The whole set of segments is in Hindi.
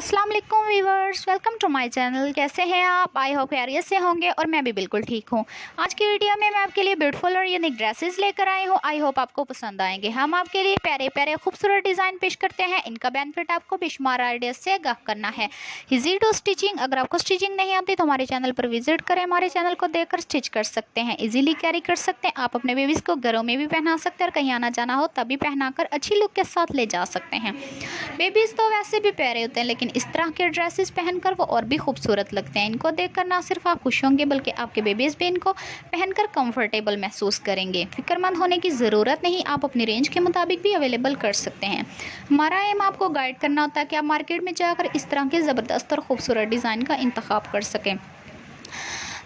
अस्सलाम वालेकुम viewers, welcome to my channel. कैसे हैं आप? आई होप खैरियत से होंगे और मैं भी बिल्कुल ठीक हूँ। आज की वीडियो में मैं आपके लिए ब्यूटीफुल और यूनिक ड्रेसेस लेकर आई हूँ। आई होप आपको पसंद आएंगे। हम आपके लिए प्यारे प्यारे खूबसूरत डिज़ाइन पेश करते हैं। इनका बेनिफिट आपको बेशुमार आइडियाज से आगाह करना है। Easy to stitching. अगर आपको स्टिचिंग नहीं आती तो हमारे चैनल पर विजिट करें, हमारे चैनल को देखकर स्टिच कर सकते हैं। इजीली कैरी कर सकते हैं। आप अपने बेबीज़ को घरों में भी पहना सकते हैं और कहीं आना जाना हो तभी पहनाकर अच्छी लुक के साथ ले जा सकते हैं। बेबीज़ तो वैसे भी प्यारे होते हैं, लेकिन इस तरह के ड्रेसेस पहनकर वो और भी खूबसूरत लगते हैं। इनको देखकर ना सिर्फ आप खुश होंगे बल्कि आपके बेबीज़ भी इनको पहनकर कंफर्टेबल महसूस करेंगे। फिक्रमंद होने की ज़रूरत नहीं, आप अपनी रेंज के मुताबिक भी अवेलेबल कर सकते हैं। हमारा एम आपको गाइड करना होता है कि आप मार्केट में जाकर इस तरह के ज़बरदस्त और खूबसूरत डिज़ाइन का इंतखाब कर सकें।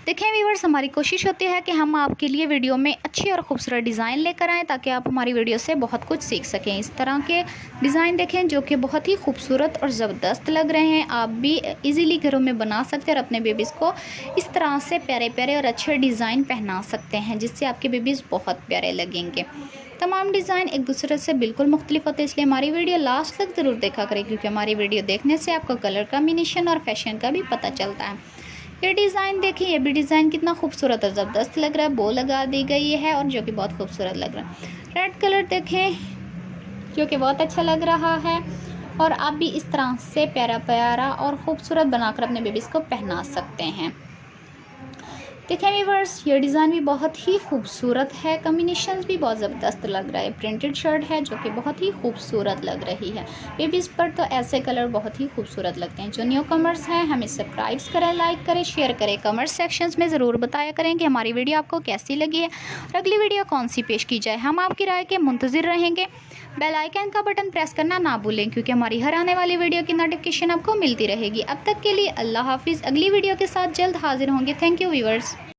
देखें व्यूअर्स, हमारी कोशिश होती है कि हम आपके लिए वीडियो में अच्छी और खूबसूरत डिज़ाइन लेकर आएँ ताकि आप हमारी वीडियो से बहुत कुछ सीख सकें। इस तरह के डिज़ाइन देखें जो कि बहुत ही खूबसूरत और ज़बरदस्त लग रहे हैं। आप भी इजीली घरों में बना सकते हैं और अपने बेबीज़ को इस तरह से प्यारे प्यारे और अच्छे डिज़ाइन पहना सकते हैं जिससे आपके बेबीज़ बहुत प्यारे लगेंगे। तमाम डिज़ाइन एक दूसरे से बिल्कुल मुख्तलिफ होते हैं, इसलिए हमारी वीडियो लास्ट तक ज़रूर देखा करें क्योंकि हमारी वीडियो देखने से आपको कलर कॉम्बिनेशन और फैशन का भी पता चलता है। ये डिज़ाइन देखिए, ये भी डिज़ाइन कितना खूबसूरत और ज़बरदस्त लग रहा है। बो लगा दी गई है और जो कि बहुत खूबसूरत लग रहा है। रेड कलर देखें जो कि बहुत अच्छा लग रहा है और आप भी इस तरह से प्यारा प्यारा और ख़ूबसूरत बनाकर अपने बेबीज़ को पहना सकते हैं। देखें व्यूअर्स, ये डिज़ाइन भी बहुत ही खूबसूरत है। कॉम्बिनेशंस भी बहुत ज़बरदस्त लग रहा है। प्रिंटेड शर्ट है जो कि बहुत ही खूबसूरत लग रही है। बेबीज़ पर तो ऐसे कलर बहुत ही खूबसूरत लगते हैं। जो न्यू कमर्स हैं हमें सब्सक्राइब करें, लाइक करें, शेयर करें। कमेंट सेक्शंस में ज़रूर बताया करें कि हमारी वीडियो आपको कैसी लगी है और अगली वीडियो कौन सी पेश की जाए। हम आपकी राय के मुंतज़िर रहेंगे। बेल आइकन का बटन प्रेस करना ना भूलें क्योंकि हमारी हर आने वाली वीडियो की नोटिफिकेशन आपको मिलती रहेगी। अब तक के लिए अल्लाह हाफिज़। अगली वीडियो के साथ जल्द हाजिर होंगे। Thank you viewers.